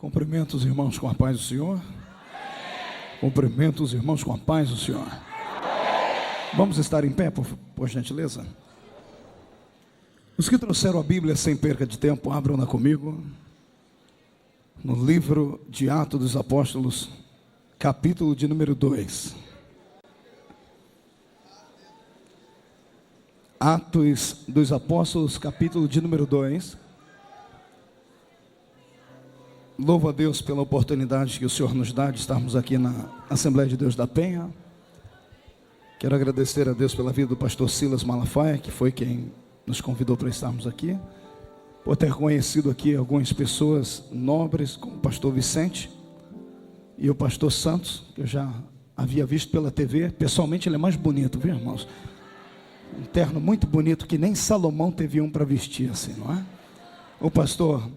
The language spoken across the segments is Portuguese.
Cumprimento os irmãos com a paz do Senhor. Cumprimento os irmãos com a paz do Senhor. Vamos estar em pé, por gentileza? Os que trouxeram a Bíblia sem perca de tempo, abram-na comigo. No livro de Atos dos Apóstolos, capítulo de número 2. Atos dos Apóstolos, capítulo de número 2. Louvo a Deus pela oportunidade que o Senhor nos dá de estarmos aqui na Assembleia de Deus da Penha. Quero agradecer a Deus pela vida do pastor Silas Malafaia, que foi quem nos convidou para estarmos aqui, por ter conhecido aqui algumas pessoas nobres, como o pastor Vicente e o pastor Santos, que eu já havia visto pela TV. Pessoalmente ele é mais bonito, viu, irmãos? Um terno muito bonito, que nem Salomão teve um para vestir assim, não é? O pastor,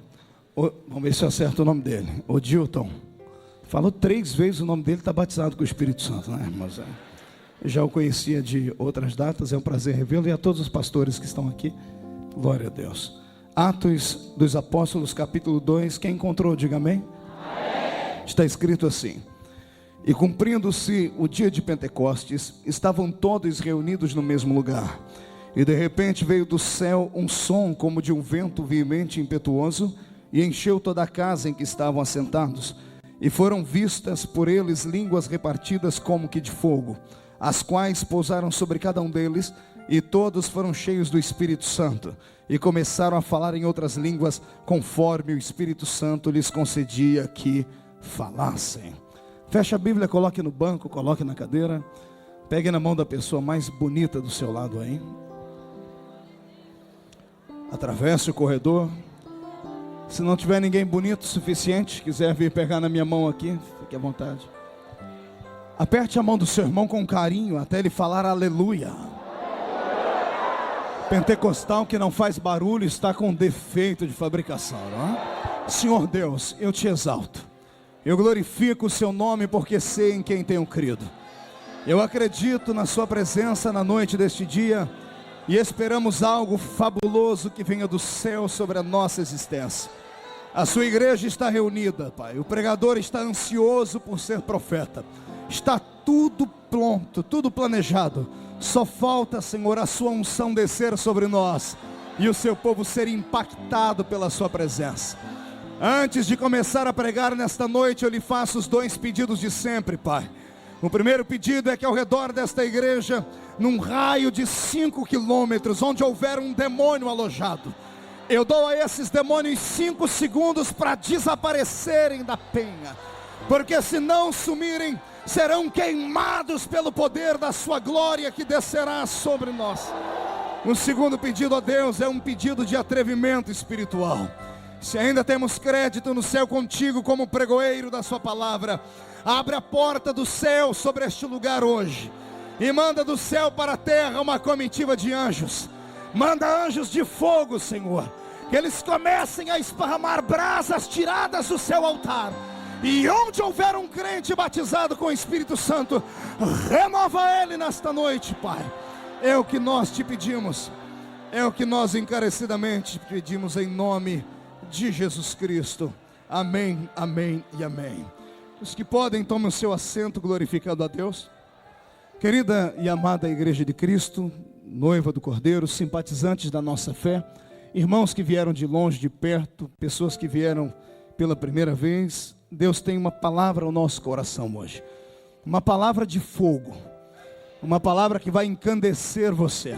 vamos ver se eu acerto o nome dele, Odilton, falou 3 vezes o nome dele, está batizado com o Espírito Santo, né, irmãos? Eu já o conhecia de outras datas, é um prazer revê-lo, e a todos os pastores que estão aqui, glória a Deus. Atos dos Apóstolos, capítulo 2, quem encontrou, diga amém. Amém. Está escrito assim: e cumprindo-se o dia de Pentecostes, estavam todos reunidos no mesmo lugar, e de repente veio do céu um som como de um vento veemente e impetuoso, e encheu toda a casa em que estavam assentados, e foram vistas por eles línguas repartidas como que de fogo, as quais pousaram sobre cada um deles, e todos foram cheios do Espírito Santo, e começaram a falar em outras línguas, conforme o Espírito Santo lhes concedia que falassem. Feche a Bíblia, coloque no banco, coloque na cadeira, pegue na mão da pessoa mais bonita do seu lado aí, atravesse o corredor. Se não tiver ninguém bonito o suficiente, quiser vir pegar na minha mão aqui, fique à vontade. Aperte a mão do seu irmão com carinho, até ele falar aleluia. Pentecostal que não faz barulho está com defeito de fabricação, não é? Senhor Deus, eu te exalto, eu glorifico o seu nome, porque sei em quem tenho crido. Eu acredito na sua presença na noite deste dia, e esperamos algo fabuloso que venha do céu sobre a nossa existência. A sua igreja está reunida, Pai. O pregador está ansioso por ser profeta. Está tudo pronto, tudo planejado. Só falta, Senhor, a sua unção descer sobre nós e o seu povo ser impactado pela sua presença. Antes de começar a pregar nesta noite, eu lhe faço os 2 pedidos de sempre, Pai. O primeiro pedido é que ao redor desta igreja, num raio de 5 quilômetros, onde houver um demônio alojado, eu dou a esses demônios 5 segundos para desaparecerem da penha, porque se não sumirem, serão queimados pelo poder da sua glória que descerá sobre nós. O segundo pedido a Deus é um pedido de atrevimento espiritual. Se ainda temos crédito no céu contigo como pregoeiro da sua palavra, abre a porta do céu sobre este lugar hoje, e manda do céu para a terra uma comitiva de anjos. Manda anjos de fogo, Senhor, que eles comecem a esparramar brasas tiradas do seu altar, e onde houver um crente batizado com o Espírito Santo, renova ele nesta noite, Pai. É o que nós te pedimos, é o que nós encarecidamente pedimos em nome de Jesus Cristo. Amém, amém e amém. Os que podem, tomem o seu assento, glorificando a Deus. Querida e amada Igreja de Cristo, noiva do Cordeiro, simpatizantes da nossa fé, irmãos que vieram de longe, de perto, pessoas que vieram pela primeira vez, Deus tem uma palavra ao nosso coração hoje, uma palavra de fogo, uma palavra que vai encandecer você,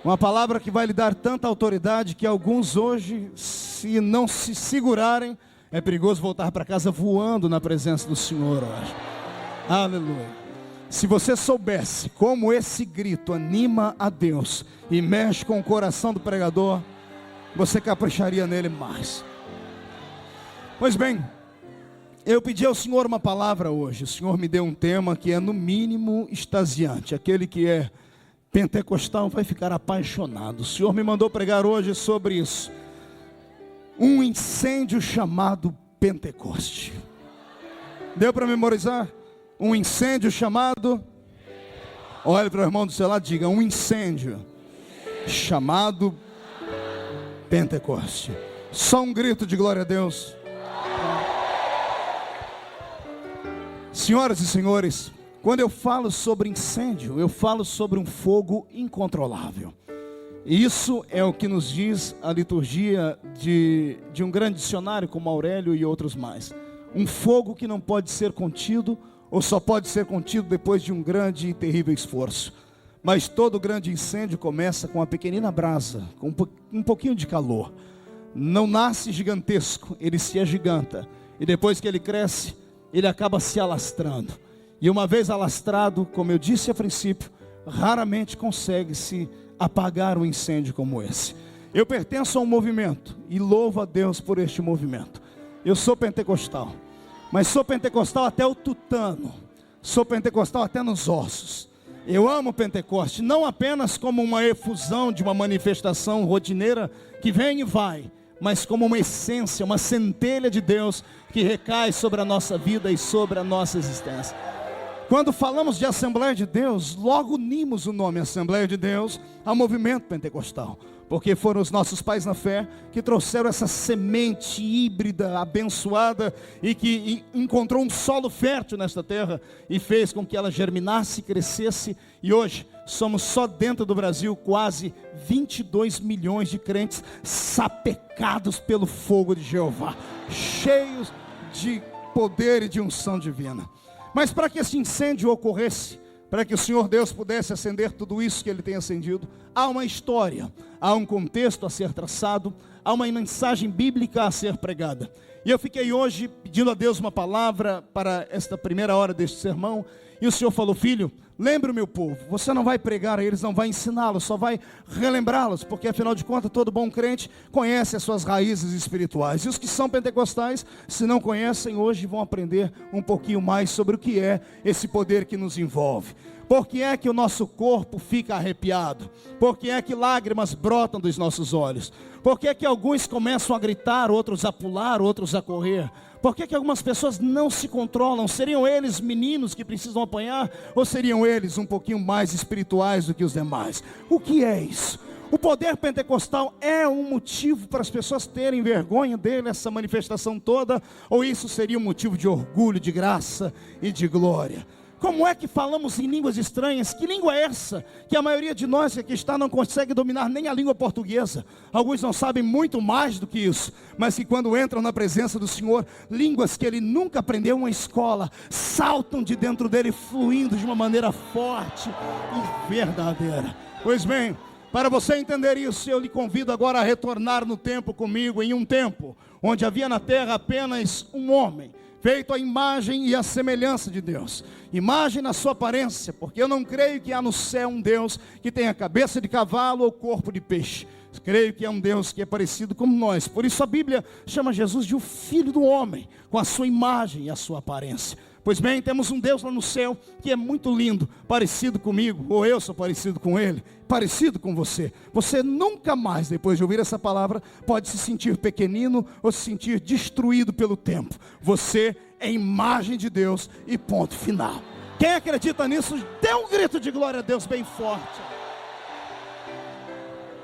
uma palavra que vai lhe dar tanta autoridade que alguns hoje, se não se segurarem, é perigoso voltar para casa voando na presença do Senhor hoje. Aleluia. Se você soubesse como esse grito anima a Deus e mexe com o coração do pregador, você capricharia nele mais. Pois bem, eu pedi ao Senhor uma palavra hoje. O Senhor me deu um tema que é no mínimo extasiante. Aquele que é pentecostal vai ficar apaixonado. O Senhor me mandou pregar hoje sobre isso. Um incêndio chamado Pentecoste. Deu para memorizar? Um incêndio chamado... Olha para o irmão do seu lado e diga: um incêndio chamado Pentecoste. Só um grito de glória a Deus. Senhoras e senhores, quando eu falo sobre incêndio, eu falo sobre um fogo incontrolável. E isso é o que nos diz a liturgia de um grande dicionário como Aurélio e outros mais. Um fogo que não pode ser contido, ou só pode ser contido depois de um grande e terrível esforço. Mas todo grande incêndio começa com uma pequenina brasa, com um pouquinho de calor. Não nasce gigantesco, ele se agiganta. E depois que ele cresce, ele acaba se alastrando. E uma vez alastrado, como eu disse a princípio, raramente consegue-se apagar um incêndio como esse. Eu pertenço a um movimento e louvo a Deus por este movimento. Eu sou pentecostal, mas sou pentecostal até o tutano, sou pentecostal até nos ossos. Eu amo Pentecoste, não apenas como uma efusão de uma manifestação rotineira que vem e vai, mas como uma essência, uma centelha de Deus que recai sobre a nossa vida e sobre a nossa existência. Quando falamos de Assembleia de Deus, logo unimos o nome Assembleia de Deus ao movimento pentecostal, porque foram os nossos pais na fé que trouxeram essa semente híbrida, abençoada, e que encontrou um solo fértil nesta terra, e fez com que ela germinasse, crescesse, e hoje somos só dentro do Brasil quase 22 milhões de crentes sapecados pelo fogo de Jeová, cheios de poder e de unção divina. Mas para que esse incêndio ocorresse, para que o Senhor Deus pudesse acender tudo isso que Ele tem acendido, há uma história, há um contexto a ser traçado, há uma mensagem bíblica a ser pregada. E eu fiquei hoje pedindo a Deus uma palavra para esta primeira hora deste sermão, e o Senhor falou: filho, lembre o meu povo, você não vai pregar a eles, não vai ensiná-los, só vai relembrá-los, porque afinal de contas todo bom crente conhece as suas raízes espirituais, e os que são pentecostais, se não conhecem, hoje vão aprender um pouquinho mais sobre o que é esse poder que nos envolve. Por que é que o nosso corpo fica arrepiado? Por que é que lágrimas brotam dos nossos olhos? Por que é que alguns começam a gritar, outros a pular, outros a correr? Por que algumas pessoas não se controlam? Seriam eles meninos que precisam apanhar? Ou seriam eles um pouquinho mais espirituais do que os demais? O que é isso? O poder pentecostal é um motivo para as pessoas terem vergonha dele, essa manifestação toda? Ou isso seria um motivo de orgulho, de graça e de glória? Como é que falamos em línguas estranhas? Que língua é essa? Que a maioria de nós que aqui está não consegue dominar nem a língua portuguesa. Alguns não sabem muito mais do que isso, mas que quando entram na presença do Senhor, línguas que ele nunca aprendeu em uma escola, saltam de dentro dele, fluindo de uma maneira forte e verdadeira. Pois bem, para você entender isso, eu lhe convido agora a retornar no tempo comigo, em um tempo onde havia na terra apenas um homem, feito à imagem e à semelhança de Deus. Imagem na sua aparência, porque eu não creio que há no céu um Deus que tenha cabeça de cavalo ou corpo de peixe. Creio que é um Deus que é parecido com nós. Por isso a Bíblia chama Jesus de o Filho do Homem, com a sua imagem e a sua aparência. Pois bem, temos um Deus lá no céu que é muito lindo, parecido comigo, ou eu sou parecido com Ele, parecido com você. Você nunca mais, depois de ouvir essa palavra, pode se sentir pequenino ou se sentir destruído pelo tempo. Você é imagem de Deus e ponto final. Quem acredita nisso, dê um grito de glória a Deus bem forte.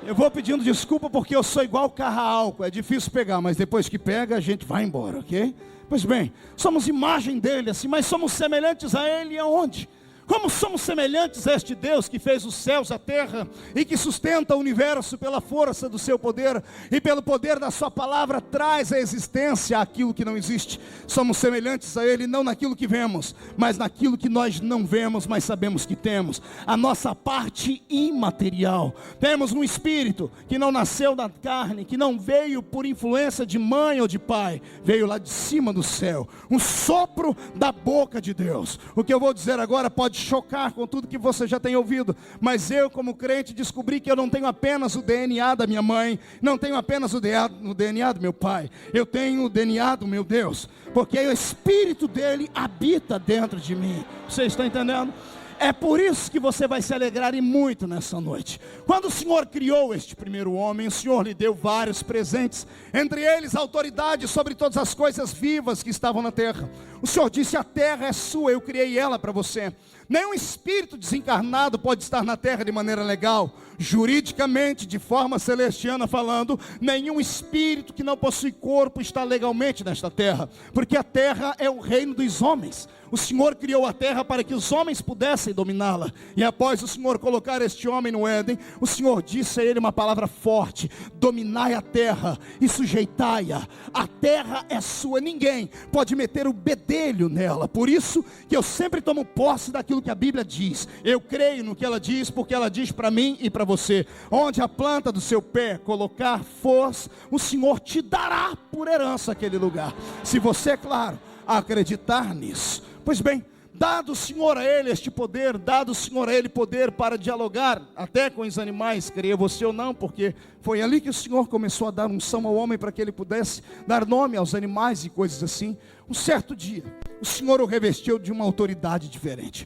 Eu vou pedindo desculpa porque eu sou igual carro-álcool, é difícil pegar, mas depois que pega a gente vai embora, ok? Pois bem, somos imagem dele assim, mas somos semelhantes a ele aonde? Como somos semelhantes a este Deus que fez os céus, a terra e que sustenta o universo pela força do seu poder e pelo poder da sua palavra traz à existência aquilo que não existe. Somos semelhantes a Ele não naquilo que vemos, mas naquilo que nós não vemos, mas sabemos que temos. A nossa parte imaterial. Temos um espírito que não nasceu da carne, que não veio por influência de mãe ou de pai, veio lá de cima do céu. Um sopro da boca de Deus. O que eu vou dizer agora pode chocar com tudo que você já tem ouvido, mas eu como crente descobri que eu não tenho apenas o DNA da minha mãe, não tenho apenas o DNA do meu pai, eu tenho o DNA do meu Deus, porque o Espírito dele habita dentro de mim. Você está entendendo? É por isso que você vai se alegrar e muito nessa noite. Quando o Senhor criou este primeiro homem, o Senhor lhe deu vários presentes, entre eles a autoridade sobre todas as coisas vivas que estavam na terra. O Senhor disse: a terra é sua, eu criei ela para você. Nenhum espírito desencarnado pode estar na terra de maneira legal. Juridicamente, de forma celestiana falando, nenhum espírito que não possui corpo está legalmente nesta terra, porque a terra é o reino dos homens. O Senhor criou a terra para que os homens pudessem dominá-la. E após o Senhor colocar este homem no Éden, o Senhor disse a ele uma palavra forte: dominai a terra e sujeitai-a. A terra é sua, ninguém pode meter o bedelho nela. Por isso que eu sempre tomo posse daquilo que a Bíblia diz. Eu creio no que ela diz, porque ela diz para mim e para você: onde a planta do seu pé colocar força, o Senhor te dará por herança aquele lugar. Se você, é claro, acreditar nisso. Pois bem, dado o Senhor a ele este poder, dado o Senhor a ele poder para dialogar até com os animais, creia você ou não, porque foi ali que o Senhor começou a dar unção ao homem para que ele pudesse dar nome aos animais e coisas assim. Um certo dia, o Senhor o revestiu de uma autoridade diferente.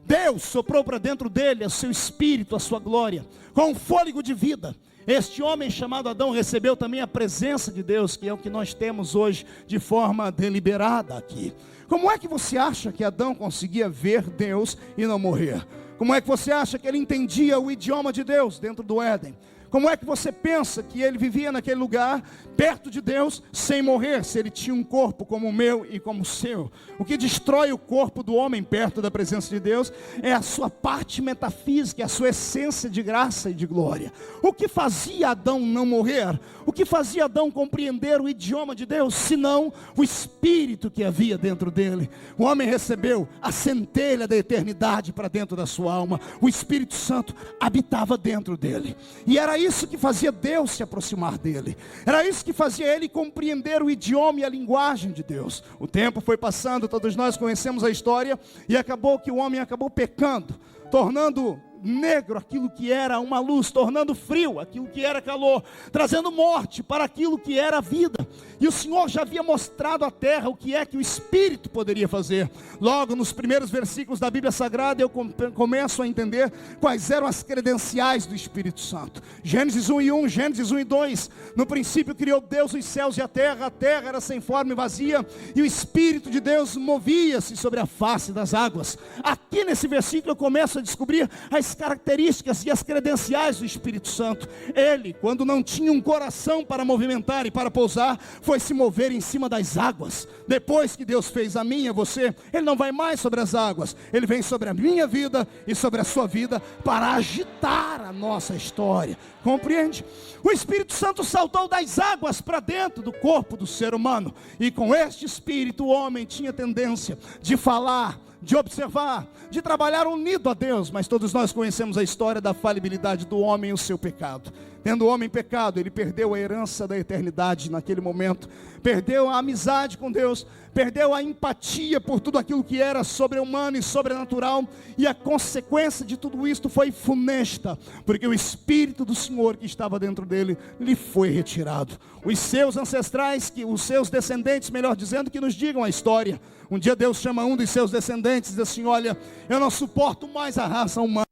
Deus soprou para dentro dele o seu espírito, a sua glória, com um fôlego de vida. Este homem chamado Adão recebeu também a presença de Deus, que é o que nós temos hoje de forma deliberada aqui. Como é que você acha que Adão conseguia ver Deus e não morrer? Como é que você acha que ele entendia o idioma de Deus dentro do Éden? Como é que você pensa que ele vivia naquele lugar, perto de Deus, sem morrer, se ele tinha um corpo como o meu e como o seu? O que destrói o corpo do homem perto da presença de Deus é a sua parte metafísica, a sua essência de graça e de glória. O que fazia Adão não morrer? O que fazia Adão compreender o idioma de Deus, senão o espírito que havia dentro dele? O homem recebeu a centelha da eternidade para dentro da sua alma. O Espírito Santo habitava dentro dele. E era isso que fazia Deus se aproximar dele. Era isso que fazia ele compreender o idioma e a linguagem de Deus. O tempo foi passando, todos nós conhecemos a história, e acabou que o homem acabou pecando, tornando negro aquilo que era uma luz, tornando frio aquilo que era calor, trazendo morte para aquilo que era vida. E o Senhor já havia mostrado à terra o que é que o Espírito poderia fazer. Logo nos primeiros versículos da Bíblia Sagrada eu começo a entender quais eram as credenciais do Espírito Santo. Gênesis 1:1, Gênesis 1:2. No princípio criou Deus os céus e a terra era sem forma e vazia, e o Espírito de Deus movia-se sobre a face das águas. Aqui nesse versículo eu começo a descobrir as características e as credenciais do Espírito Santo. Ele, quando não tinha um coração para movimentar e para pousar, foi se mover em cima das águas. Depois que Deus fez a minha, você, Ele não vai mais sobre as águas, Ele vem sobre a minha vida e sobre a sua vida para agitar a nossa história. Compreende? O Espírito Santo saltou das águas para dentro do corpo do ser humano, e com este Espírito o homem tinha tendência de falar, de observar, de trabalhar unido a Deus. Mas todos nós conhecemos a história da falibilidade do homem e o seu pecado. Tendo o homem pecado, ele perdeu a herança da eternidade naquele momento, perdeu a amizade com Deus, perdeu a empatia por tudo aquilo que era sobre-humano e sobrenatural, e a consequência de tudo isto foi funesta, porque o Espírito do Senhor que estava dentro dele, lhe foi retirado. Os seus ancestrais, os seus descendentes, melhor dizendo, que nos digam a história. Um dia Deus chama um dos seus descendentes e diz assim: olha, eu não suporto mais a raça humana.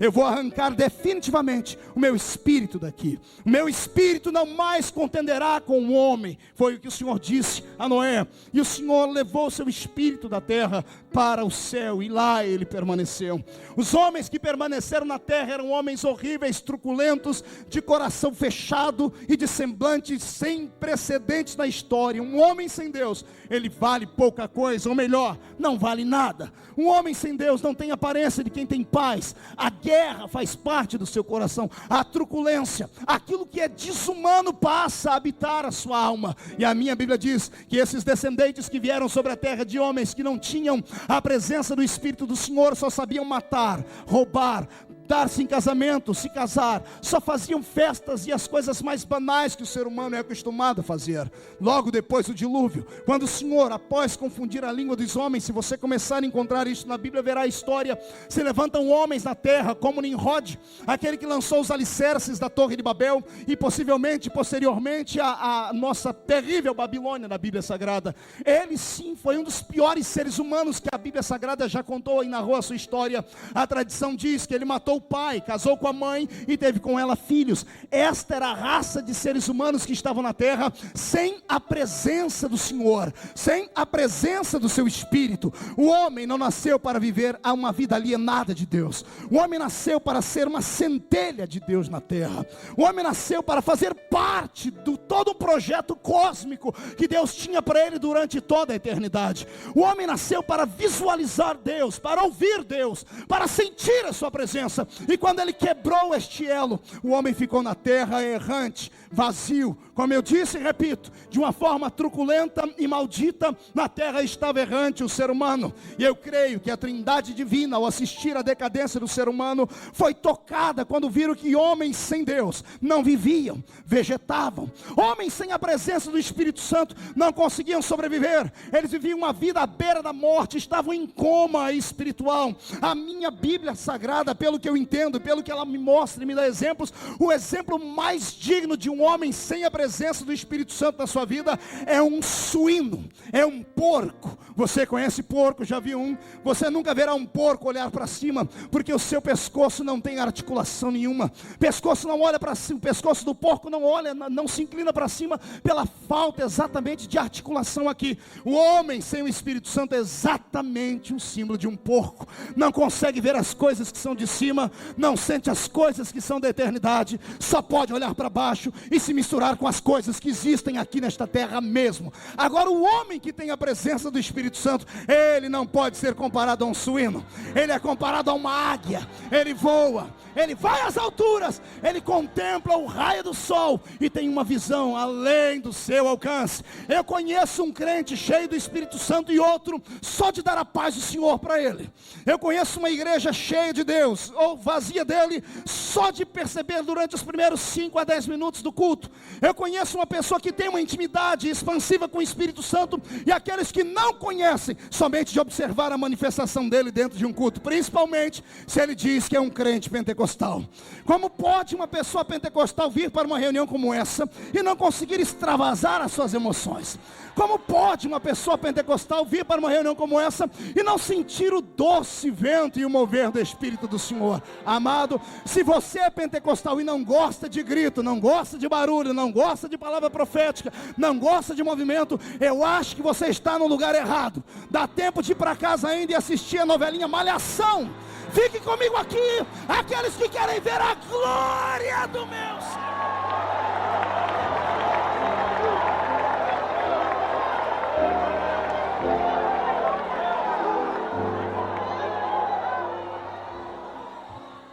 Eu vou arrancar definitivamente o meu espírito daqui. O meu espírito não mais contenderá com o homem. Foi o que o Senhor disse a Noé. E o Senhor levou o seu espírito da terra para o céu, e lá ele permaneceu. Os homens que permaneceram na terra eram homens horríveis, truculentos, de coração fechado e de semblante sem precedentes na história. Um homem sem Deus, ele vale pouca coisa, ou melhor, não vale nada. Um homem sem Deus não tem aparência de quem tem paz. A guerra faz parte do seu coração, a truculência, aquilo que é desumano passa a habitar a sua alma. E a minha Bíblia diz que esses descendentes que vieram sobre a terra de homens que não tinham a presença do Espírito do Senhor, só sabiam matar, roubar, dar-se em casamento, se casar, só faziam festas e as coisas mais banais que o ser humano é acostumado a fazer. Logo depois do dilúvio, quando o Senhor, após confundir a língua dos homens, se você começar a encontrar isso na Bíblia, verá a história, se levantam homens na terra, como Nimrod, aquele que lançou os alicerces da Torre de Babel, e possivelmente, posteriormente, a nossa terrível Babilônia na Bíblia Sagrada. Ele sim foi um dos piores seres humanos que a Bíblia Sagrada já contou e narrou a sua história. A tradição diz que ele matou o pai, casou com a mãe e teve com ela filhos. Esta era a raça de seres humanos que estavam na terra sem a presença do Senhor, sem a presença do seu Espírito. O homem não nasceu para viver uma vida alienada de Deus. O homem nasceu para ser uma centelha de Deus na terra. O homem nasceu para fazer parte do todo um projeto cósmico que Deus tinha para ele durante toda a eternidade. O homem nasceu para visualizar Deus, para ouvir Deus, para sentir a sua presença. E quando ele quebrou este elo, o homem ficou na terra errante, vazio. Como eu disse e repito, de uma forma truculenta e maldita, na terra estava errante o ser humano. E eu creio que a Trindade divina, ao assistir à decadência do ser humano, foi tocada quando viram que homens sem Deus não viviam, vegetavam. Homens sem a presença do Espírito Santo não conseguiam sobreviver. Eles viviam uma vida à beira da morte, estavam em coma espiritual. A minha Bíblia Sagrada, pelo que eu entendo, pelo que ela me mostra e me dá exemplos, o exemplo mais digno de um homem sem a presença do Espírito Santo na sua vida é um suíno, é um porco. Você conhece porco, já viu um? Você nunca verá um porco olhar para cima, porque o seu pescoço não tem articulação nenhuma. Pescoço não olha para cima, o pescoço do porco não olha, não se inclina para cima, pela falta exatamente de articulação aqui. O homem sem o Espírito Santo é exatamente um símbolo de um porco. Não consegue ver as coisas que são de cima, não sente as coisas que são da eternidade, só pode olhar para baixo e se misturar com as coisas que existem aqui nesta terra mesmo. Agora, o homem que tem a presença do Espírito Santo, ele não pode ser comparado a um suíno. Ele é comparado a uma águia. Ele voa, ele vai às alturas, ele contempla o raio do sol e tem uma visão além do seu alcance. Eu conheço um crente cheio do Espírito Santo e outro só de dar a paz do Senhor para ele. Eu conheço uma igreja cheia de Deus, ou vazia dele, só de perceber durante os primeiros 5 a 10 minutos do culto. Eu conheço uma pessoa que tem uma intimidade expansiva com o Espírito Santo, e aqueles que não conhecem, somente de observar a manifestação dele dentro de um culto, principalmente se ele diz que é um crente pentecostal. Como pode uma pessoa pentecostal vir para uma reunião como essa e não conseguir extravasar as suas emoções? Como pode uma pessoa pentecostal vir para uma reunião como essa e não sentir o doce vento e o mover do Espírito do Senhor? Amado, se você é pentecostal e não gosta de grito, não gosta de barulho, não gosta de palavra profética, não gosta de movimento, eu acho que você está no lugar errado. Dá tempo de ir para casa ainda e assistir a novelinha Malhação. Fique comigo aqui, aqueles que querem ver a glória do meu Senhor.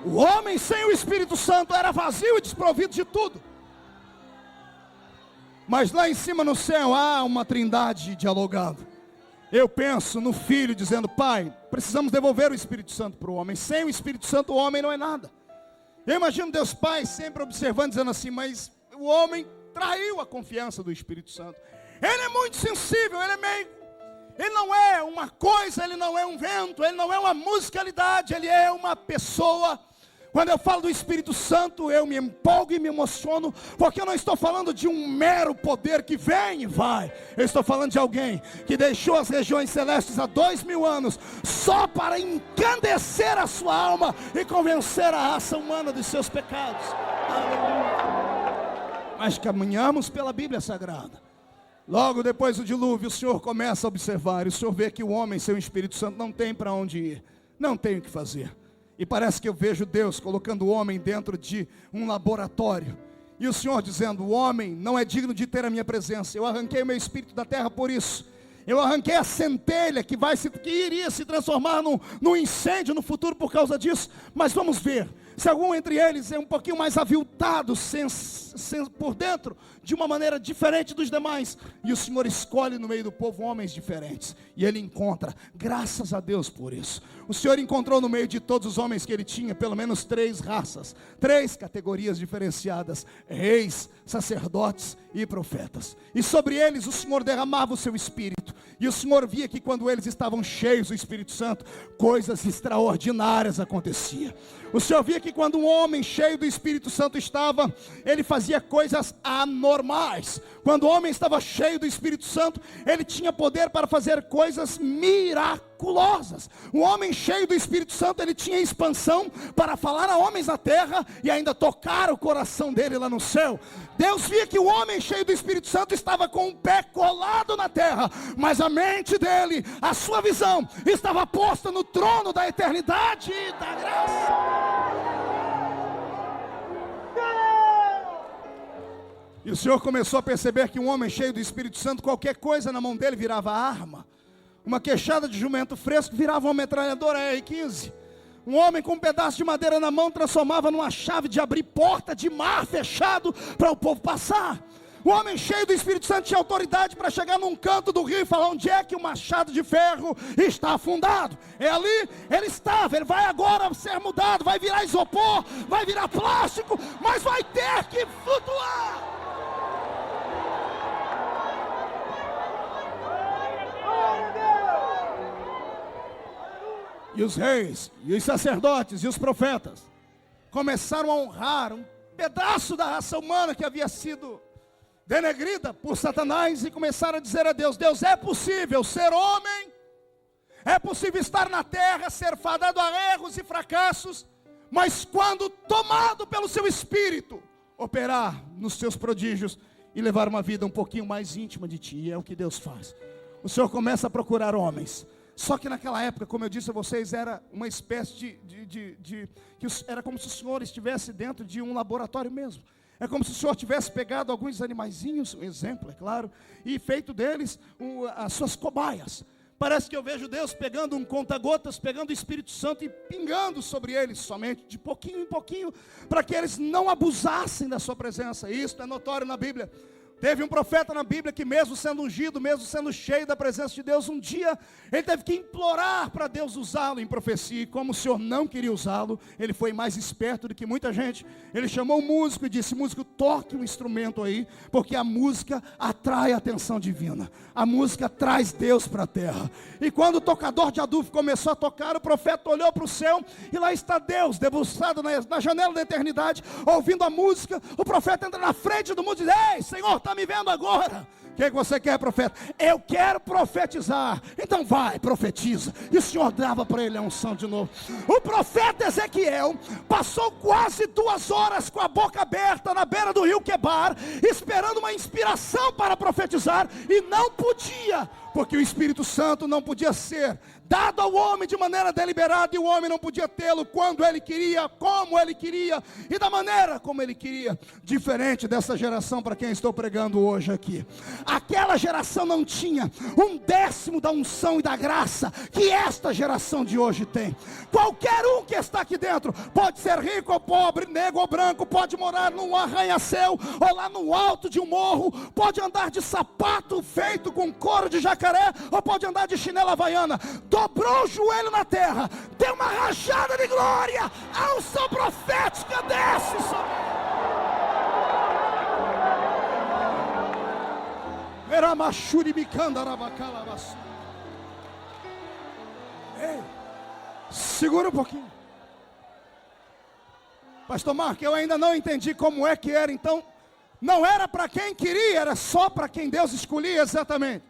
O homem sem o Espírito Santo era vazio e desprovido de tudo. Mas lá em cima no céu há uma trindade dialogando. Eu penso no Filho dizendo: Pai, precisamos devolver o Espírito Santo para o homem. Sem o Espírito Santo o homem não é nada. Eu imagino Deus Pai sempre observando, dizendo assim: mas o homem traiu a confiança do Espírito Santo. Ele é muito sensível, ele é meio... Ele não é uma coisa, ele não é um vento, ele não é uma musicalidade, ele é uma pessoa. Quando eu falo do Espírito Santo, eu me empolgo e me emociono, porque eu não estou falando de um mero poder que vem e vai. Eu estou falando de alguém que deixou as regiões celestes há 2000 anos, só para encandecer a sua alma e convencer a raça humana dos seus pecados. Aleluia. Mas caminhamos pela Bíblia Sagrada. Logo depois do dilúvio, o Senhor começa a observar, e o Senhor vê que o homem sem o Espírito Santo não tem para onde ir, não tem o que fazer. E parece que eu vejo Deus colocando o homem dentro de um laboratório. E o Senhor dizendo: o homem não é digno de ter a minha presença. Eu arranquei o meu espírito da terra por isso. Eu arranquei a centelha que iria se transformar num incêndio no futuro por causa disso. Mas vamos ver se algum entre eles é um pouquinho mais aviltado por dentro, de uma maneira diferente dos demais. E o Senhor escolhe no meio do povo homens diferentes. E Ele encontra, graças a Deus por isso. O Senhor encontrou no meio de todos os homens que Ele tinha, pelo menos 3 raças, 3 categorias diferenciadas: reis, sacerdotes e profetas. E sobre eles o Senhor derramava o seu Espírito. E o Senhor via que quando eles estavam cheios do Espírito Santo, coisas extraordinárias aconteciam. O Senhor via que quando um homem cheio do Espírito Santo estava, ele fazia coisas anormais. Quando o homem estava cheio do Espírito Santo, ele tinha poder para fazer coisas miraculosas. miraculosas. Um homem cheio do Espírito Santo, ele tinha expansão para falar a homens na terra e ainda tocar o coração dele lá no céu. Deus via que o homem cheio do Espírito Santo estava com o pé colado na terra, mas a mente dele, a sua visão, estava posta no trono da eternidade e da graça. E o Senhor começou a perceber que um homem cheio do Espírito Santo, qualquer coisa na mão dele virava arma. Uma queixada de jumento fresco virava uma metralhadora R-15. Um homem com um pedaço de madeira na mão transformava numa chave de abrir porta de mar fechado para o povo passar. O homem cheio do Espírito Santo tinha autoridade para chegar num canto do rio e falar onde é que o machado de ferro está afundado. É ali, ele estava, ele vai agora ser mudado, vai virar isopor, vai virar plástico, mas vai ter que flutuar. E os reis, e os sacerdotes, e os profetas começaram a honrar um pedaço da raça humana que havia sido denegrida por Satanás e começaram a dizer a Deus: Deus, é possível ser homem, é possível estar na terra, ser fadado a erros e fracassos, mas quando tomado pelo seu Espírito, operar nos seus prodígios e levar uma vida um pouquinho mais íntima de ti. E é o que Deus faz. O Senhor começa a procurar homens. Só que naquela época, como eu disse a vocês, era uma espécie era como se o Senhor estivesse dentro de um laboratório mesmo. É como se o Senhor tivesse pegado alguns animaizinhos, um exemplo, é claro, e feito deles as suas cobaias. Parece que eu vejo Deus pegando um conta-gotas, pegando o Espírito Santo e pingando sobre eles somente, de pouquinho em pouquinho, para que eles não abusassem da sua presença. Isso é notório na Bíblia. Teve um profeta na Bíblia que mesmo sendo ungido, mesmo sendo cheio da presença de Deus, um dia ele teve que implorar para Deus usá-lo em profecia. E como o Senhor não queria usá-lo, ele foi mais esperto do que muita gente. Ele chamou um músico e disse: músico, toque um instrumento aí, porque a música atrai a atenção divina. A música traz Deus para a terra. E quando o tocador de adufo começou a tocar, o profeta olhou para o céu e lá está Deus, debruçado na janela da eternidade, ouvindo a música. O profeta entra na frente do mundo e diz: ei, Senhor, está me vendo agora? O que você quer, profeta? Eu quero profetizar. Então vai, profetiza. E o Senhor dava para ele a unção de novo. O profeta Ezequiel passou quase 2 horas com a boca aberta na beira do rio Quebar, esperando uma inspiração para profetizar, e não podia, porque o Espírito Santo não podia ser dado ao homem de maneira deliberada, e o homem não podia tê-lo quando ele queria, como ele queria, e da maneira como ele queria. Diferente dessa geração para quem estou pregando hoje aqui. Aquela geração não tinha 1/10 da unção e da graça que esta geração de hoje tem. Qualquer um que está aqui dentro, pode ser rico ou pobre, negro ou branco, pode morar num arranha-céu ou lá no alto de um morro, pode andar de sapato feito com couro de jacaré, ou pode andar de chinela havaiana. Dobrou o joelho na terra, deu uma rajada de glória, a unção profética desce sobre ele. Ei, segura um pouquinho. Pastor Marco, eu ainda não entendi como é que era. Então, não era para quem queria, era só para quem Deus escolhia exatamente.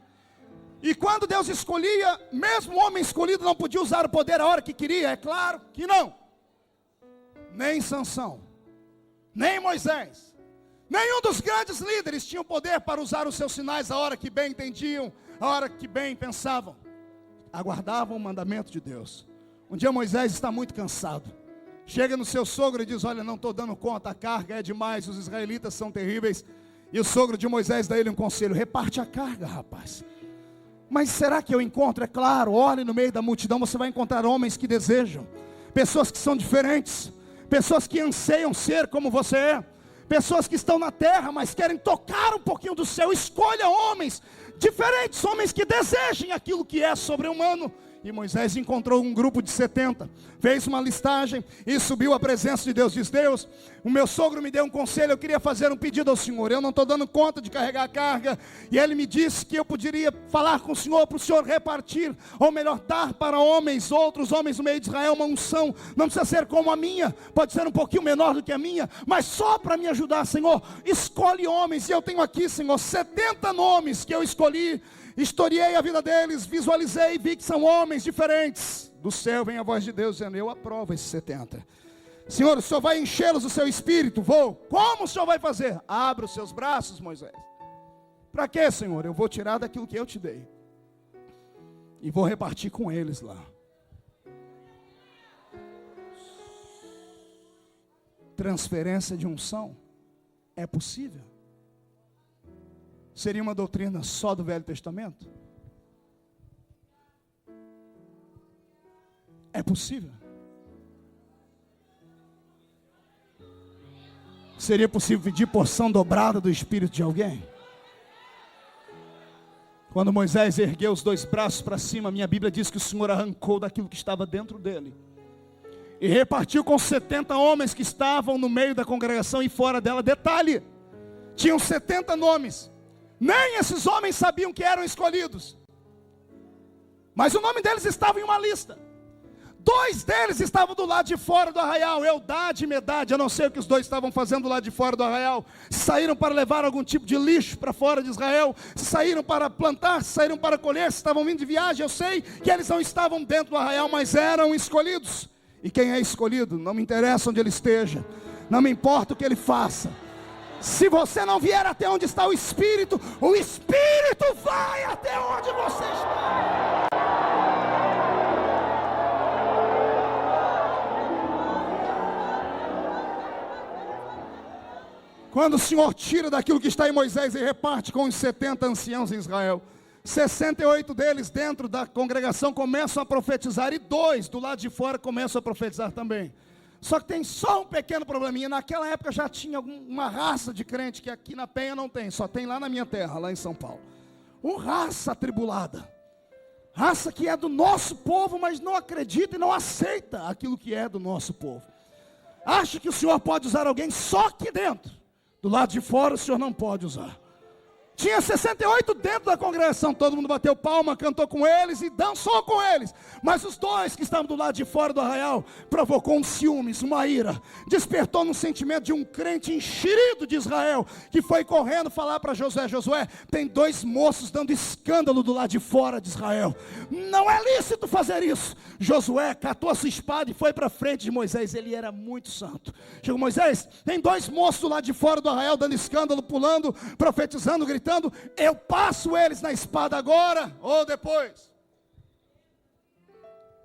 E quando Deus escolhia, mesmo o homem escolhido não podia usar o poder a hora que queria? É claro que não. Nem Sansão, nem Moisés, nenhum dos grandes líderes tinha o poder para usar os seus sinais a hora que bem entendiam, a hora que bem pensavam. Aguardavam o mandamento de Deus. Um dia Moisés está muito cansado. Chega no seu sogro e diz: olha, não estou dando conta, a carga é demais, os israelitas são terríveis. E o sogro de Moisés dá ele um conselho: reparte a carga, rapaz. Mas será que eu encontro? É claro, olhe no meio da multidão, você vai encontrar homens que desejam, pessoas que são diferentes, pessoas que anseiam ser como você é, pessoas que estão na terra, mas querem tocar um pouquinho do céu. Escolha homens diferentes, homens que desejem aquilo que é sobre-humano. E Moisés encontrou um grupo de 70, fez uma listagem e subiu à presença de Deus. Diz: Deus, o meu sogro me deu um conselho, eu queria fazer um pedido ao Senhor. Eu não estou dando conta de carregar a carga. E ele me disse que eu poderia falar com o Senhor, para o Senhor repartir, ou melhor, dar para homens, outros homens no meio de Israel, uma unção. Não precisa ser como a minha, pode ser um pouquinho menor do que a minha, mas só para me ajudar. Senhor, escolhe homens. E eu tenho aqui, Senhor, 70 nomes que eu escolhi. Historiei a vida deles, visualizei e vi que são homens diferentes. Do céu vem a voz de Deus dizendo: eu aprovo esses 70. Senhor, o Senhor vai enchê-los do seu espírito? Vou. Como o Senhor vai fazer? Abra os seus braços, Moisés. Para quê, Senhor? Eu vou tirar daquilo que eu te dei e vou repartir com eles lá. Transferência de unção é possível? Seria uma doutrina só do Velho Testamento? É possível? Seria possível pedir porção dobrada do Espírito de alguém? Quando Moisés ergueu os 2 braços para cima, minha Bíblia diz que o Senhor arrancou daquilo que estava dentro dele e repartiu com 70 homens que estavam no meio da congregação e fora dela. Detalhe, tinham 70 nomes. Nem esses homens sabiam que eram escolhidos, mas o nome deles estava em uma lista. 2 deles estavam do lado de fora do arraial, Eldade e Medade. Eu não sei o que os 2 estavam fazendo do lado de fora do arraial. Se saíram para levar algum tipo de lixo para fora de Israel, se saíram para plantar, se saíram para colher, se estavam vindo de viagem. Eu sei que eles não estavam dentro do arraial, mas eram escolhidos. E quem é escolhido, não me interessa onde ele esteja, não me importa o que ele faça. Se você não vier até onde está o Espírito vai até onde você está. Quando o Senhor tira daquilo que está em Moisés e reparte com os 70 anciãos em Israel, 68 deles dentro da congregação começam a profetizar, e 2 do lado de fora começam a profetizar também. Só que tem só um pequeno probleminha. Naquela época já tinha uma raça de crente que aqui na Penha não tem, só tem lá na minha terra, lá em São Paulo. Uma raça atribulada, raça que é do nosso povo, mas não acredita e não aceita aquilo que é do nosso povo. Acha que o Senhor pode usar alguém só aqui dentro, do lado de fora o Senhor não pode usar. Tinha 68 dentro da congregação, todo mundo bateu palma, cantou com eles e dançou com eles. Mas os 2 que estavam do lado de fora do arraial, provocou um ciúmes, uma ira. Despertou no sentimento de um crente enxerido de Israel, que foi correndo falar para Josué: Josué, tem 2 moços dando escândalo do lado de fora de Israel. Não é lícito fazer isso. Josué catou a sua espada e foi para frente de Moisés. Ele era muito santo. Chegou: Moisés, tem 2 moços do lado de fora do arraial dando escândalo, pulando, profetizando, gritando. Eu passo eles na espada agora ou depois?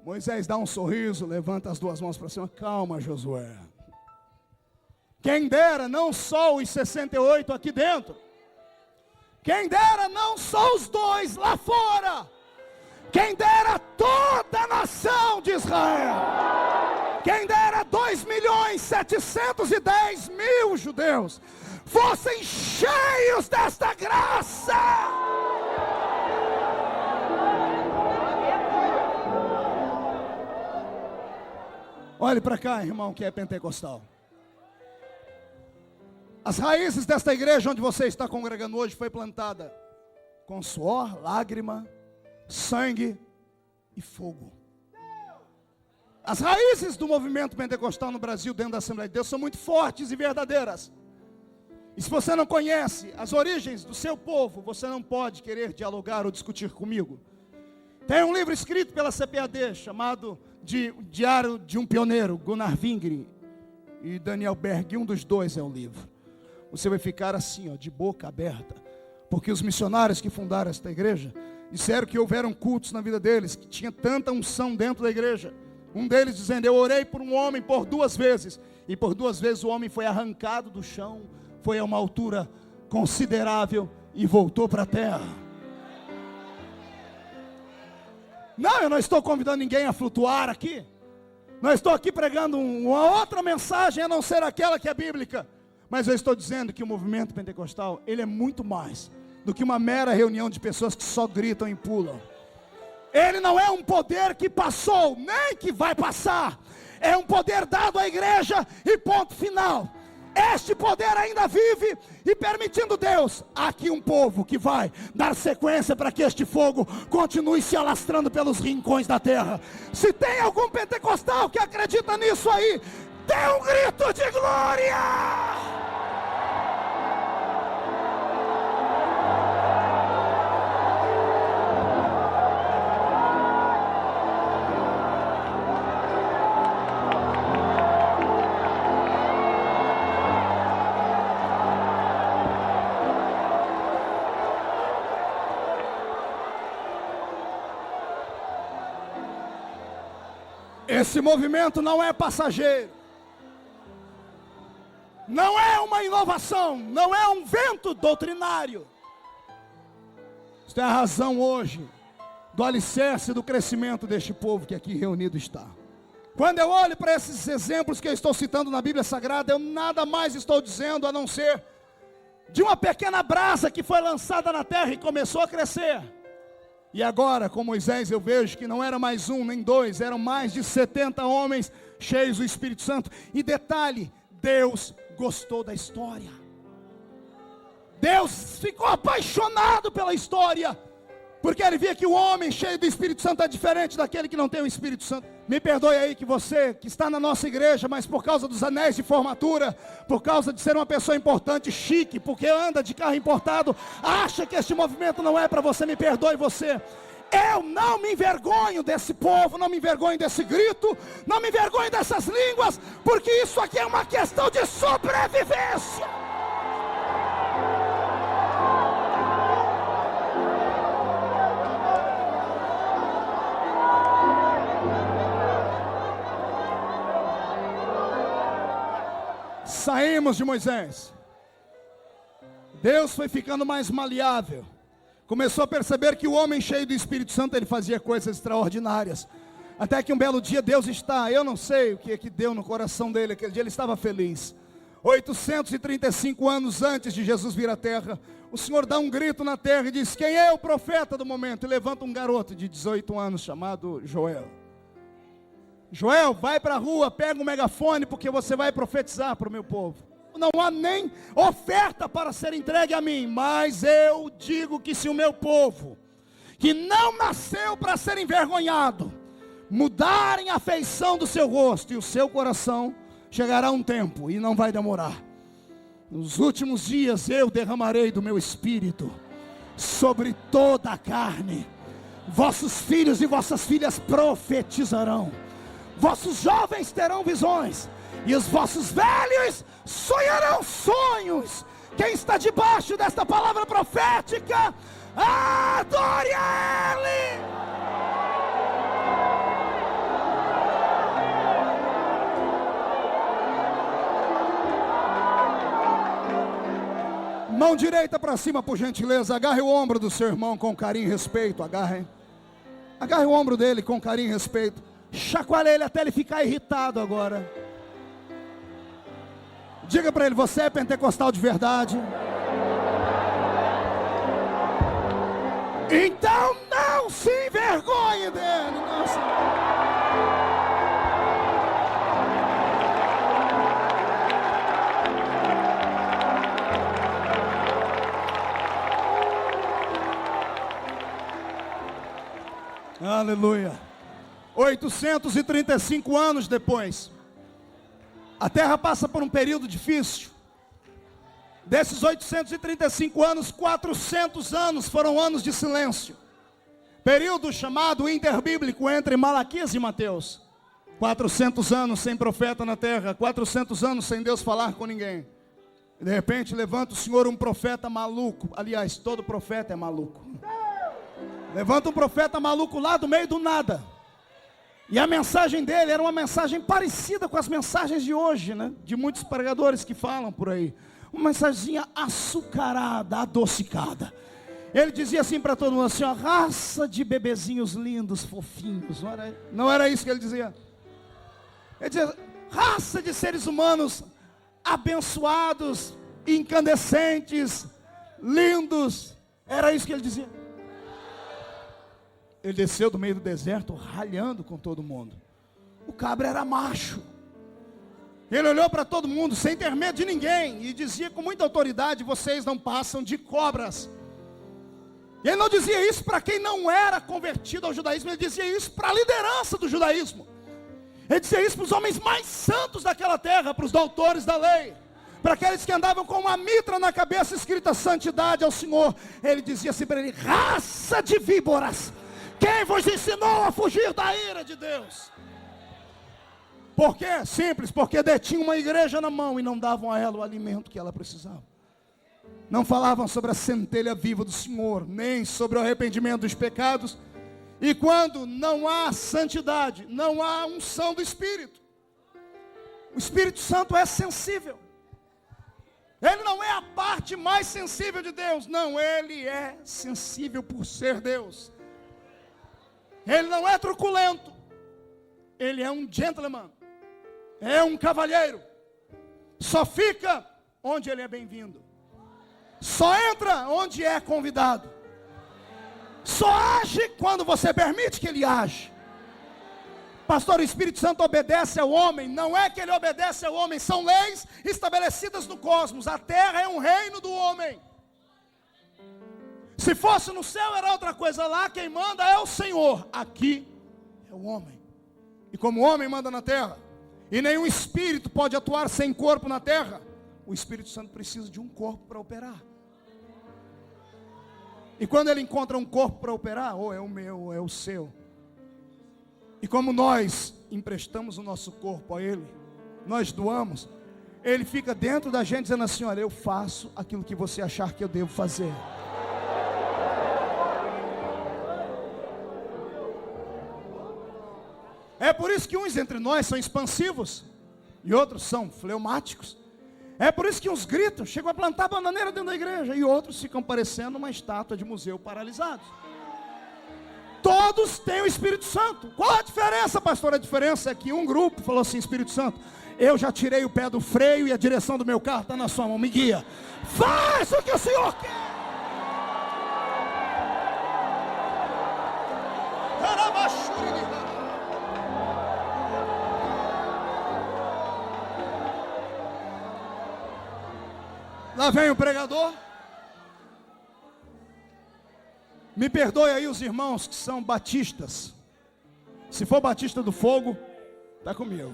Moisés dá um sorriso, levanta as 2 mãos para cima. Calma, Josué. Quem dera não só os 68 aqui dentro, quem dera não só os 2 lá fora, quem dera toda a nação de Israel, quem dera 2.710.000 judeus fossem cheios desta graça. Olhe para cá, irmão, que é pentecostal. As raízes desta igreja onde você está congregando hoje foi plantada com suor, lágrima, sangue e fogo. As raízes do movimento pentecostal no Brasil, dentro da Assembleia de Deus, são muito fortes e verdadeiras. E se você não conhece as origens do seu povo, você não pode querer dialogar ou discutir comigo. Tem um livro escrito pela CPAD, chamado de Diário de um Pioneiro, Gunnar Wingre e Daniel Berg, um dos 2 é o livro. Você vai ficar assim, ó, de boca aberta, porque os missionários que fundaram esta igreja disseram que houveram cultos na vida deles, que tinha tanta unção dentro da igreja. Um deles dizendo: eu orei por um homem por 2 vezes, e por 2 vezes o homem foi arrancado do chão, foi a uma altura considerável e voltou para a terra. Não, eu não estou convidando ninguém a flutuar aqui. Não estou aqui pregando uma outra mensagem a não ser aquela que é bíblica. Mas eu estou dizendo que o movimento pentecostal, ele é muito mais do que uma mera reunião de pessoas que só gritam e pulam. Ele não é um poder que passou, nem que vai passar. É um poder dado à igreja e ponto final. Este poder ainda vive e permitindo Deus, aqui um povo que vai dar sequência para que este fogo continue se alastrando pelos rincões da terra. Se tem algum pentecostal que acredita nisso aí, dê um grito de glória! Esse movimento não é passageiro. Não é uma inovação, não é um vento doutrinário. Isso é a razão hoje do alicerce do crescimento deste povo que aqui reunido está. Quando eu olho para esses exemplos que eu estou citando na Bíblia Sagrada, eu nada mais estou dizendo a não ser de uma pequena brasa que foi lançada na terra e começou a crescer. E agora, com Moisés, eu vejo que não era mais um nem dois, eram mais de 70 homens cheios do Espírito Santo. E detalhe, Deus gostou da história. Deus ficou apaixonado pela história, porque Ele via que o homem cheio do Espírito Santo é diferente daquele que não tem o Espírito Santo. Me perdoe aí que você, que está na nossa igreja, mas por causa dos anéis de formatura, por causa de ser uma pessoa importante, chique, porque anda de carro importado, acha que este movimento não é para você. Me perdoe você. Eu não me envergonho desse povo, não me envergonho desse grito, não me envergonho dessas línguas, porque isso aqui é uma questão de sobrevivência. Saímos de Moisés. Deus foi ficando mais maleável. Começou a perceber que o homem cheio do Espírito Santo, ele fazia coisas extraordinárias. Até que um belo dia Deus eu não sei o que deu no coração dele. Aquele dia ele estava feliz. 835 anos antes de Jesus vir à terra, o Senhor dá um grito na terra e diz: quem é o profeta do momento? E levanta um garoto de 18 anos chamado Joel. Joel, vai para a rua, pega um megafone, porque você vai profetizar para o meu povo. Não há nem oferta para ser entregue a mim, mas eu digo que se o meu povo, que não nasceu para ser envergonhado, mudarem a feição do seu rosto e o seu coração, chegará um tempo, e não vai demorar. Nos últimos dias eu derramarei do meu espírito sobre toda a carne. Vossos filhos e vossas filhas profetizarão. Vossos jovens terão visões, e os vossos velhos sonharão sonhos. Quem está debaixo desta palavra profética, adore Ele. Mão direita para cima, por gentileza. Agarre o ombro do seu irmão com carinho e respeito. Agarre o ombro dele com carinho e respeito. Chacoalhe ele até ele ficar irritado agora. Diga para ele: você é pentecostal de verdade? Então não se envergonhe dele. Não se... Aleluia. 835 anos depois, a terra passa por um período difícil. Desses 835 anos, 400 anos foram anos de silêncio. Período chamado interbíblico entre Malaquias e Mateus. 400 anos sem profeta na terra, 400 anos sem Deus falar com ninguém. E de repente levanta o Senhor um profeta maluco. Aliás, todo profeta é maluco. Levanta um profeta maluco lá do meio do nada. E a mensagem dele era uma mensagem parecida com as mensagens de hoje, né? De muitos pregadores que falam por aí. Uma mensagenzinha açucarada, adocicada. Ele dizia assim para todo mundo, assim, ó: raça de bebezinhos lindos, fofinhos. Não era isso que ele dizia. Ele dizia: raça de seres humanos abençoados, incandescentes, lindos. Era isso que ele dizia. Ele desceu do meio do deserto, ralhando com todo mundo. O cabra era macho. Ele olhou para todo mundo, sem ter medo de ninguém, e dizia com muita autoridade: vocês não passam de cobras. E ele não dizia isso para quem não era convertido ao judaísmo, ele dizia isso para a liderança do judaísmo. Ele dizia isso para os homens mais santos daquela terra, para os doutores da lei, para aqueles que andavam com uma mitra na cabeça escrita santidade ao Senhor. Ele dizia assim para ele: raça de víboras, quem vos ensinou a fugir da ira de Deus? Por quê? Simples, porque detinham uma igreja na mão e não davam a ela o alimento que ela precisava. Não falavam sobre a centelha viva do Senhor, nem sobre o arrependimento dos pecados, E quando não há santidade, não há unção do Espírito. O Espírito Santo é sensível. Ele não é a parte mais sensível de Deus. Não, ele é sensível por ser Deus. Ele não é truculento. Ele é um gentleman. É um cavalheiro. Só fica onde ele é bem-vindo. Só entra onde é convidado. Só age quando você permite que ele age. Pastor, o Espírito Santo obedece ao homem. Não é que ele obedece ao homem, são leis estabelecidas no cosmos. A terra é um reino do homem. Se fosse no céu era outra coisa. Lá quem manda é o Senhor. Aqui é o homem. E como o homem manda na terra, e nenhum espírito pode atuar sem corpo na terra, o Espírito Santo precisa de um corpo para operar. E quando ele encontra um corpo para operar, ou é o meu, ou é o seu. E como nós emprestamos o nosso corpo a ele, nós doamos, ele fica dentro da gente dizendo assim: olha, eu faço aquilo que você achar que eu devo fazer. É por isso que uns entre nós são expansivos e outros são fleumáticos. É por isso que uns gritam, chegam a plantar bananeira dentro da igreja, e outros ficam parecendo uma estátua de museu paralisados. Todos têm o Espírito Santo. Qual a diferença, pastor? A diferença é que um grupo falou assim: Espírito Santo, eu já tirei o pé do freio e a direção do meu carro está na sua mão, me guia. Faz o que o Senhor quer. Lá vem o pregador. Me perdoe aí os irmãos que são batistas. Se for batista do fogo, está comigo.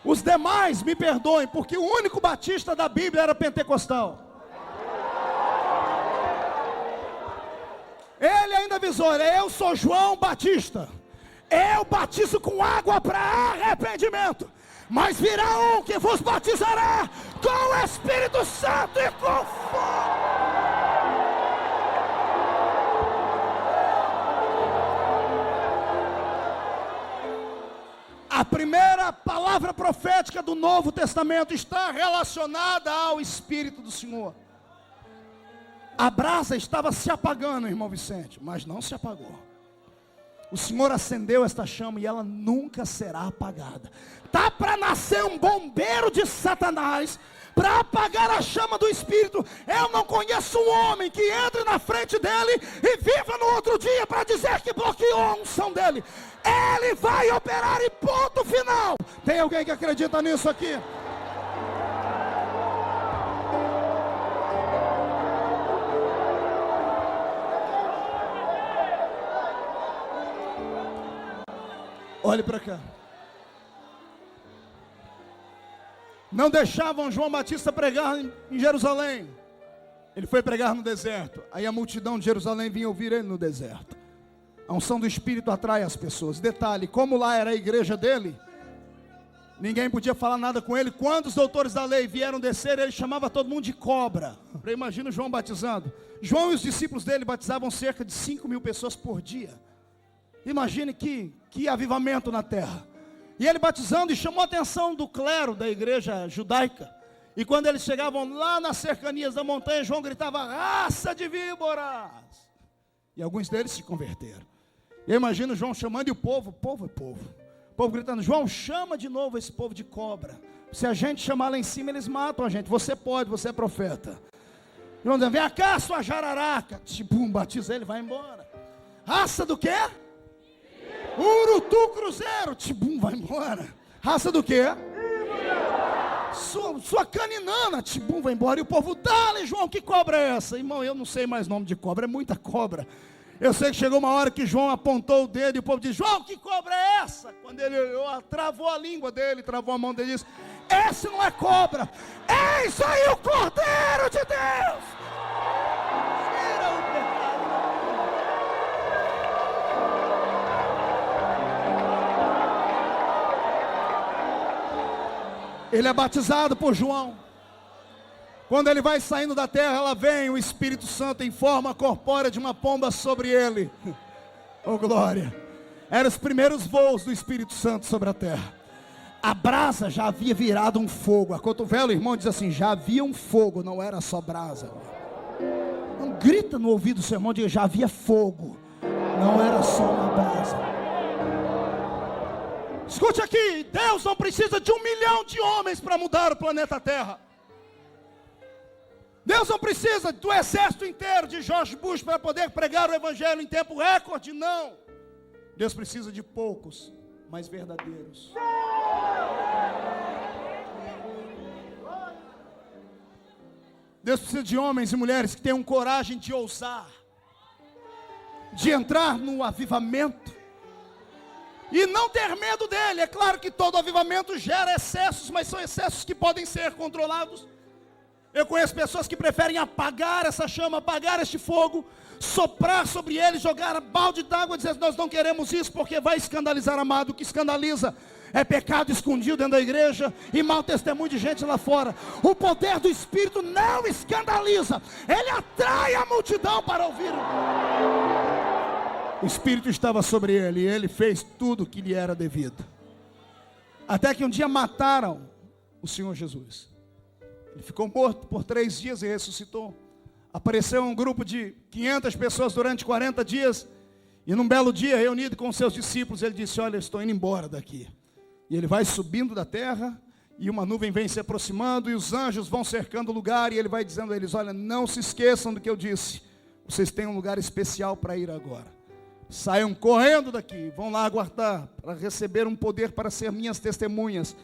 Os demais me perdoem, porque o único batista da Bíblia era pentecostal. Ele ainda avisou: eu sou João Batista, eu batizo com água para arrependimento, mas virá um que vos batizará com o Espírito Santo e com fogo. A primeira palavra profética do Novo Testamento está relacionada ao Espírito do Senhor. A brasa estava se apagando, irmão Vicente, mas não se apagou. O Senhor acendeu esta chama e ela nunca será apagada. Tá para nascer um bombeiro de Satanás para apagar a chama do Espírito. Eu não conheço um homem que entre na frente dele e viva no outro dia para dizer que bloqueou a unção dele. Ele vai operar e ponto final. Tem alguém que acredita nisso aqui? Olhe para cá. Não deixavam João Batista pregar em Jerusalém. Ele foi pregar no deserto. Aí a multidão de Jerusalém vinha ouvir ele no deserto. A unção do Espírito atrai as pessoas. Detalhe, como lá era a igreja dele, ninguém podia falar nada com ele. Quando os doutores da lei vieram descer, ele chamava todo mundo de cobra. Imagina João batizando. João e os discípulos dele batizavam cerca de 5.000 pessoas por dia. Imagine que avivamento na terra. E ele batizando, e chamou a atenção do clero da igreja judaica. E quando eles chegavam lá nas cercanias da montanha, João gritava: raça de víboras. E alguns deles se converteram. Eu imagino João chamando, e o povo é povo. O povo gritando: João, chama de novo esse povo de cobra. Se a gente chamar lá em cima, eles matam a gente. Você pode, você é profeta. João dizendo: vem cá, sua jararaca. Tibum, batiza ele, vai embora. Raça do quê? Urutu Cruzeiro. Tibum, vai embora. Raça do quê? Sua caninana. Tibum, vai embora. E o povo: dale, João, que cobra é essa? Irmão, eu não sei mais nome de cobra, é muita cobra. Eu sei que chegou uma hora que João apontou o dedo e o povo disse: João, que cobra é essa? Quando ele olhou, travou a língua dele, travou a mão dele e disse: esse não é cobra, eis aí o Cordeiro de Deus. Tira o pecado. Ele é batizado por João. Quando ele vai saindo da terra, ela vem o Espírito Santo em forma corpórea de uma pomba sobre ele. Oh glória! Eram os primeiros voos do Espírito Santo sobre a terra. A brasa já havia virado um fogo. A cotovelo, irmão, diz assim: já havia um fogo, não era só brasa. Não grita no ouvido do seu irmão, diga: já havia fogo, não era só uma brasa. Escute aqui, Deus não precisa de 1 milhão de homens para mudar o planeta Terra. Deus não precisa do exército inteiro de George Bush para poder pregar o evangelho em tempo recorde, não. Deus precisa de poucos, mas verdadeiros. Deus precisa de homens e mulheres que tenham coragem de ousar, de entrar no avivamento e não ter medo dele. É claro que todo avivamento gera excessos, mas são excessos que podem ser controlados. Eu conheço pessoas que preferem apagar essa chama, apagar este fogo, soprar sobre ele, jogar balde d'água, dizer: nós não queremos isso porque vai escandalizar. Amado, o que escandaliza é pecado escondido dentro da igreja e mau testemunho de gente lá fora. O poder do Espírito não escandaliza, ele atrai a multidão para ouvir. O Espírito estava sobre ele e ele fez tudo o que lhe era devido. Até que um dia mataram o Senhor Jesus. Ele ficou morto por 3 dias e ressuscitou. Apareceu um grupo de 500 pessoas durante 40 dias. E num belo dia, reunido com seus discípulos, ele disse: olha, eu estou indo embora daqui. E ele vai subindo da terra, e uma nuvem vem se aproximando, e os anjos vão cercando o lugar, e ele vai dizendo a eles: olha, não se esqueçam do que eu disse. Vocês têm um lugar especial para ir agora. Saiam correndo daqui, vão lá aguardar, para receber um poder para ser minhas testemunhas.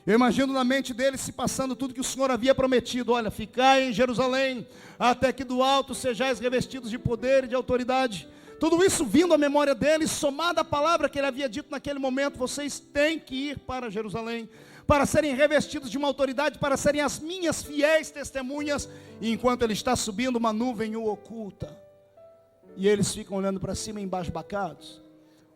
Eu imagino na mente deles se passando tudo que o Senhor havia prometido: olha, ficai em Jerusalém, até que do alto sejais revestidos de poder e de autoridade. Tudo isso vindo à memória deles, somada à palavra que ele havia dito naquele momento: vocês têm que ir para Jerusalém, para serem revestidos de uma autoridade, para serem as minhas fiéis testemunhas. E enquanto ele está subindo, uma nuvem o oculta. E eles ficam olhando para cima embasbacados.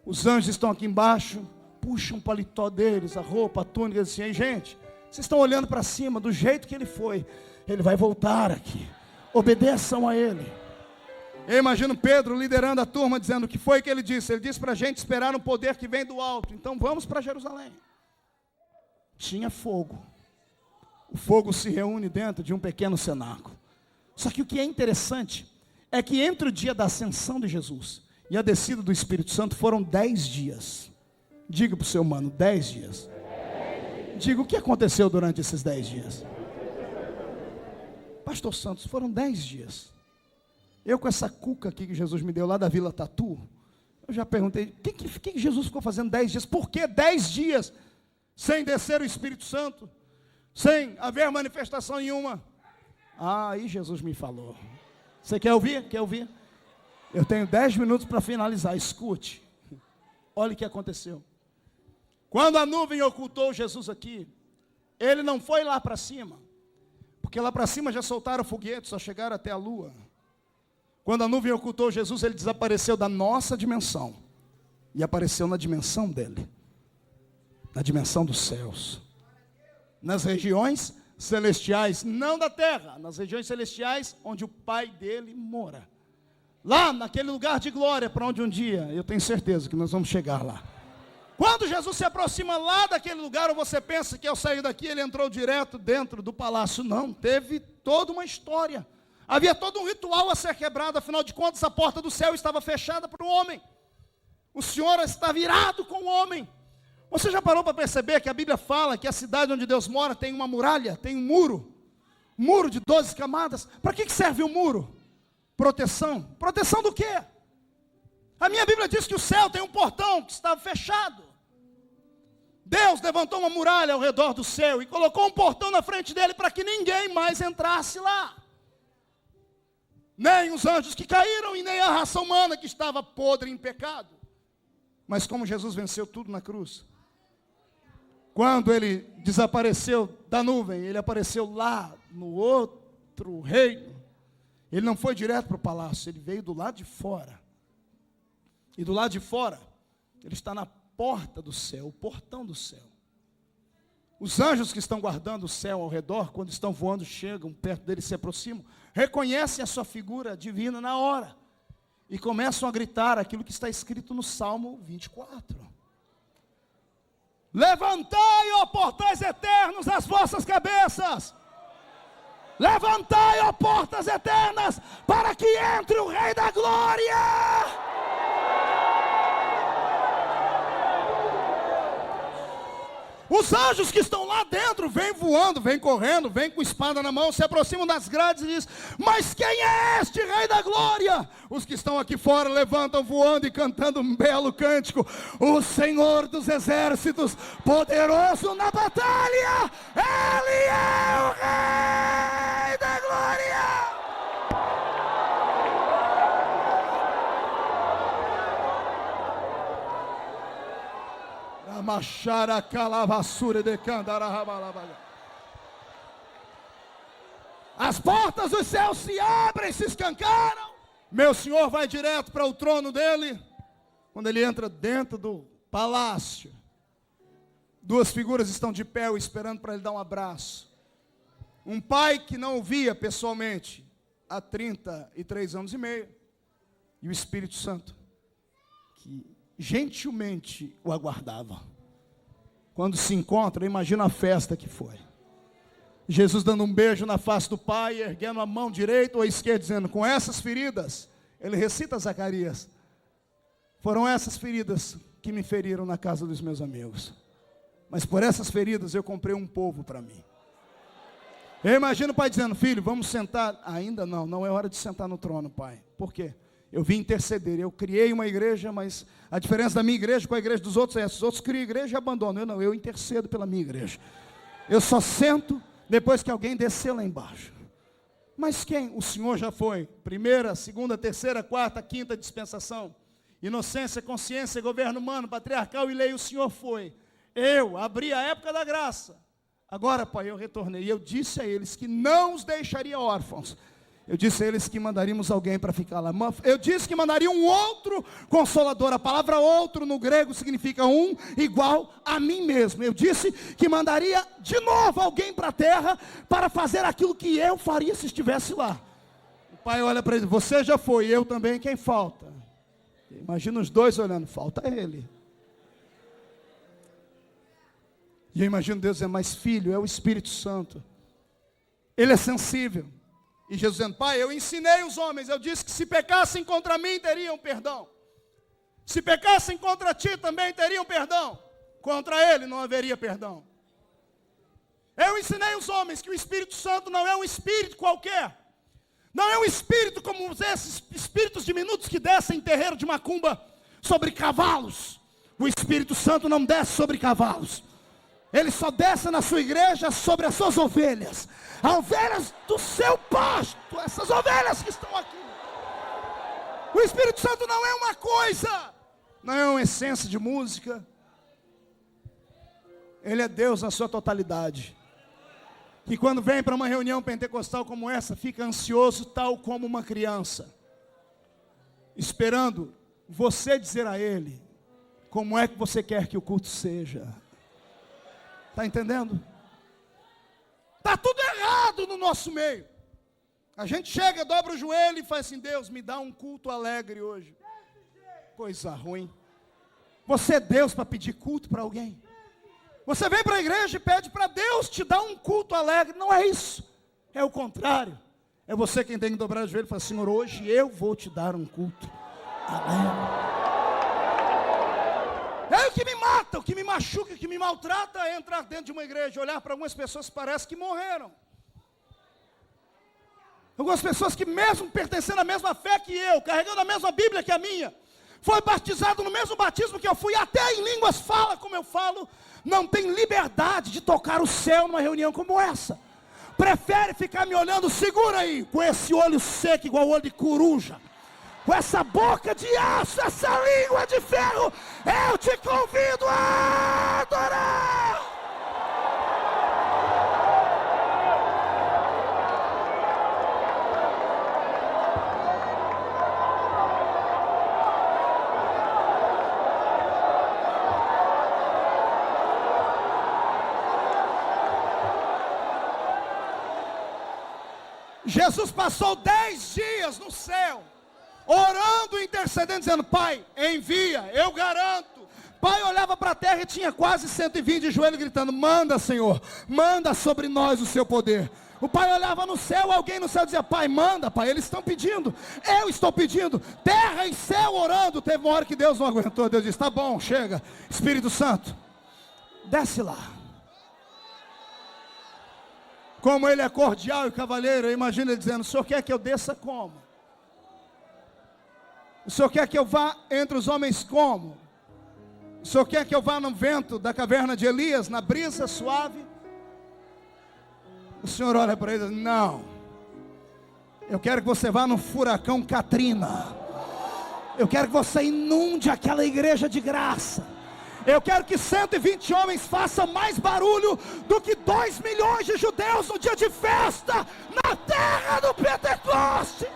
Os anjos estão aqui embaixo, puxam o paletó deles, a roupa, a túnica, e dizem: ei, gente, vocês estão olhando para cima, do jeito que ele foi, ele vai voltar aqui, obedeçam a ele. Eu imagino Pedro liderando a turma, dizendo: o que foi que ele disse? Ele disse para a gente esperar um poder que vem do alto, então vamos para Jerusalém. Tinha fogo. O fogo se reúne dentro de um pequeno cenáculo. Só que o que é interessante é que entre o dia da ascensão de Jesus e a descida do Espírito Santo foram 10 dias. Diga para o seu mano: 10 dias. Diga, o que aconteceu durante esses 10 dias? Pastor Santos, foram 10 dias. Eu com essa cuca aqui que Jesus me deu lá da Vila Tatu, eu já perguntei: o que Jesus ficou fazendo 10 dias? Por que 10 dias sem descer o Espírito Santo? Sem haver manifestação nenhuma? Aí Jesus me falou. Você quer ouvir? Quer ouvir? Eu tenho 10 minutos para finalizar, escute. Olha o que aconteceu. Quando a nuvem ocultou Jesus aqui, ele não foi lá para cima, porque lá para cima já soltaram foguetes, só chegaram até a lua. Quando a nuvem ocultou Jesus, ele desapareceu da nossa dimensão e apareceu na dimensão dele, na dimensão dos céus, nas regiões celestiais, não da terra, nas regiões celestiais onde o Pai dele mora. Lá naquele lugar de glória para onde um dia, eu tenho certeza que nós vamos chegar lá. Quando Jesus se aproxima lá daquele lugar, ou você pensa que ao sair daqui ele entrou direto dentro do palácio? Não, teve toda uma história. Havia todo um ritual a ser quebrado, afinal de contas a porta do céu estava fechada para o homem. O Senhor está virado com o homem. Você já parou para perceber que a Bíblia fala que a cidade onde Deus mora tem uma muralha, tem um muro de 12 camadas. Para que serve o muro? Proteção. Proteção do quê? A minha Bíblia diz que o céu tem um portão que estava fechado. Deus levantou uma muralha ao redor do céu e colocou um portão na frente dele para que ninguém mais entrasse lá. Nem os anjos que caíram e nem a raça humana que estava podre em pecado. Mas como Jesus venceu tudo na cruz, quando ele desapareceu da nuvem, ele apareceu lá no outro reino. Ele não foi direto para o palácio, ele veio do lado de fora. E do lado de fora, ele está na porta do céu, o portão do céu. Os anjos que estão guardando o céu ao redor, quando estão voando, chegam perto dele, se aproximam, reconhecem a sua figura divina na hora. e começam a gritar aquilo que está escrito no Salmo 24. Levantai, ó portais eternos, as vossas cabeças. Levantai, ó portas eternas, para que entre o Rei da Glória. Os anjos que estão lá dentro vêm voando, vêm correndo, vêm com espada na mão, se aproximam das grades e dizem: mas quem é este Rei da Glória? Os que estão aqui fora levantam voando e cantando um belo cântico: o Senhor dos Exércitos, poderoso na batalha, Ele é o Rei da Glória. Machara calavassura de candarabalabaga. As portas dos céus se abrem, se escancaram. Meu Senhor vai direto para o trono dele. Quando ele entra dentro do palácio, duas figuras estão de pé esperando para ele dar um abraço. Um pai que não o via pessoalmente há 33 anos e meio, e o Espírito Santo, que gentilmente o aguardava. Quando se encontra, imagina a festa que foi. Jesus dando um beijo na face do Pai, erguendo a mão direita ou esquerda, dizendo: com essas feridas, ele recita Zacarias: foram essas feridas que me feriram na casa dos meus amigos, mas por essas feridas eu comprei um povo para mim. Eu imagino o pai dizendo: filho, vamos sentar. Ainda não, não é hora de sentar no trono, pai. Por quê? Eu vim interceder, eu criei uma igreja, mas a diferença da minha igreja com a igreja dos outros é essa: os outros criam igreja e abandonam. Eu intercedo pela minha igreja. Eu só sento depois que alguém descer lá embaixo. Mas quem? O Senhor já foi. Primeira, segunda, terceira, quarta, quinta dispensação. Inocência, consciência, governo humano, patriarcal e lei, o Senhor foi. Eu abri a época da graça. Agora, Pai, eu retornei. E eu disse a eles que não os deixaria órfãos. Eu disse a eles que mandaríamos alguém para ficar lá. Eu disse que mandaria um outro consolador. A palavra outro no grego significa um igual a mim mesmo. Eu disse que mandaria de novo alguém para a terra para fazer aquilo que eu faria se estivesse lá. O pai olha para ele: você já foi, eu também, quem falta? Imagina os dois olhando: falta ele. E eu imagino Deus dizendo: mas filho, é o Espírito Santo. Ele é sensível. E Jesus dizendo: pai, eu ensinei os homens, eu disse que se pecassem contra mim, teriam perdão. Se pecassem contra ti, também teriam perdão. Contra ele não haveria perdão. Eu ensinei os homens que o Espírito Santo não é um espírito qualquer. Não é um espírito como esses espíritos diminutos que descem em terreiro de macumba sobre cavalos. O Espírito Santo não desce sobre cavalos. Ele só desce na sua igreja sobre as suas ovelhas. As ovelhas do seu pasto. Essas ovelhas que estão aqui. O Espírito Santo não é uma coisa. Não é uma essência de música. Ele é Deus na sua totalidade. Que quando vem para uma reunião pentecostal como essa, fica ansioso tal como uma criança. Esperando você dizer a ele como é que você quer que o culto seja. Está entendendo? Está tudo errado no nosso meio. A gente chega, dobra o joelho e faz assim: Deus, me dá um culto alegre hoje. Coisa ruim. Você é Deus para pedir culto para alguém? Você vem para a igreja e pede para Deus te dar um culto alegre. Não é isso. É o contrário. É você quem tem que dobrar o joelho e falar: Senhor, hoje eu vou te dar um culto alegre. É o que me mata, o que me machuca, o que me maltrata é entrar dentro de uma igreja, olhar para algumas pessoas que parece que morreram. Algumas pessoas que mesmo pertencendo à mesma fé que eu, carregando a mesma Bíblia que a minha, foi batizado no mesmo batismo que eu fui, até em línguas fala como eu falo, não tem liberdade de tocar o céu numa reunião como essa. Prefere ficar me olhando, segura aí, com esse olho seco igual olho de coruja. Com essa boca de aço, essa língua de ferro, eu te convido a adorar. Jesus passou 10 dias no céu. orando, intercedendo, dizendo: Pai, envia, eu garanto. Pai olhava para a terra e tinha quase 120 de joelho gritando: manda, Senhor, manda sobre nós o seu poder. O pai olhava no céu, alguém no céu dizia: Pai, manda, Pai, eles estão pedindo, eu estou pedindo. Terra e céu orando. Teve uma hora que Deus não aguentou. Deus disse: tá bom, chega, Espírito Santo, desce lá. Como ele é cordial e cavalheiro, eu imagino ele dizendo: o senhor quer que eu desça como? O senhor quer que eu vá entre os homens como? O senhor quer que eu vá no vento da caverna de Elias, na brisa suave? O Senhor olha para ele e diz: não, eu quero que você vá no furacão Katrina. Eu quero que você inunde aquela igreja de graça. Eu quero que 120 homens façam mais barulho do que 2 milhões de judeus no dia de festa na terra do Pentecoste.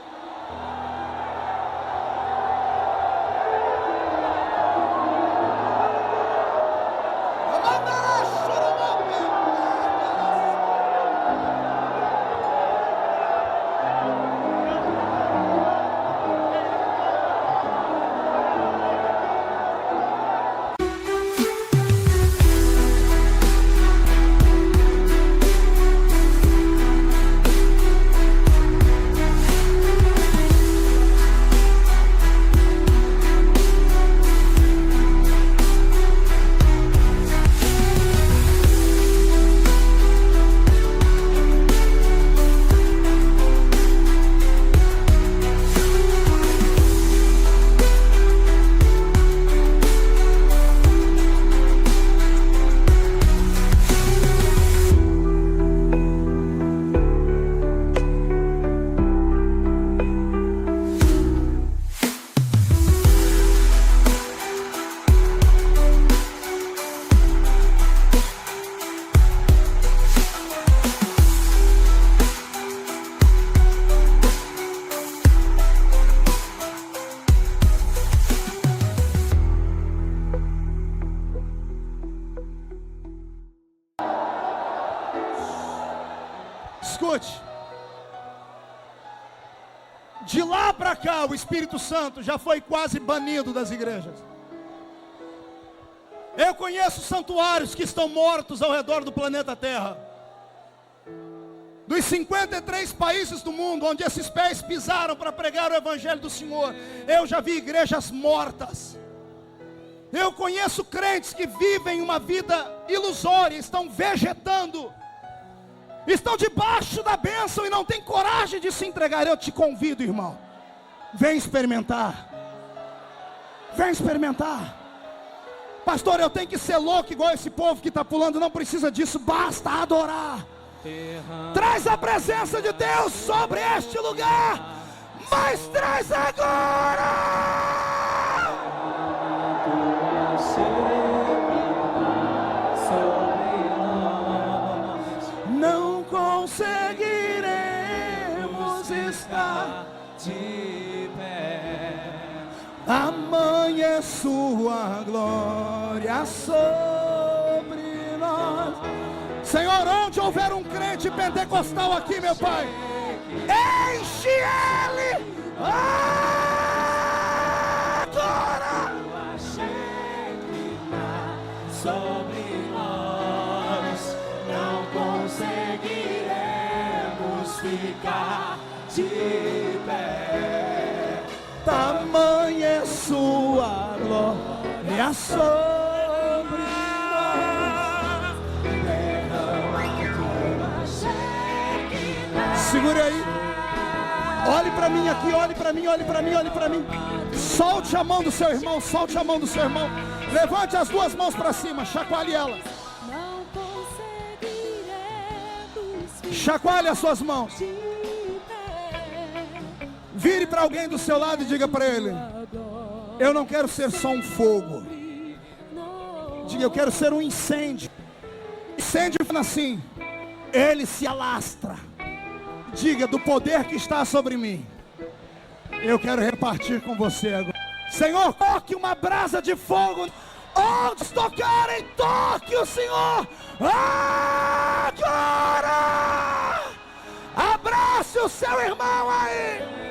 Escute, de lá para cá o Espírito Santo já foi quase banido das igrejas. Eu conheço santuários que estão mortos ao redor do planeta Terra. Dos 53 países do mundo onde esses pés pisaram para pregar o Evangelho do Senhor, eu já vi igrejas mortas. Eu conheço crentes que vivem uma vida ilusória, estão vegetando, estão debaixo da bênção e não têm coragem de se entregar. Eu te convido, irmão, vem experimentar. Vem experimentar. Pastor, eu tenho que ser louco igual esse povo que está pulando. Não precisa disso, basta adorar. Traz a presença de Deus sobre este lugar, mas traz agora. Não conseguiremos estar de pé. Amanhã é sua glória sobre nós. Senhor, onde houver um crente pentecostal aqui, meu Pai, enche ele agora. Sobre nós não conseguiremos ficar de pé. Tamanha é sua glória sobre nós. Segure aí. Olhe para mim aqui, olhe para mim, olhe para mim, olhe para mim. Solte a mão do seu irmão, solte a mão do seu irmão. Levante as duas mãos para cima, chacoalhe ela. Chacoalhe as suas mãos. Vire para alguém do seu lado e diga para ele: eu não quero ser só um fogo. Diga: eu quero ser um incêndio. Incêndio assim, ele se alastra. Diga: do poder que está sobre mim, eu quero repartir com você agora. Senhor, toque uma brasa de fogo. Onde tocarem, toque o Senhor agora. Abrace o seu irmão aí.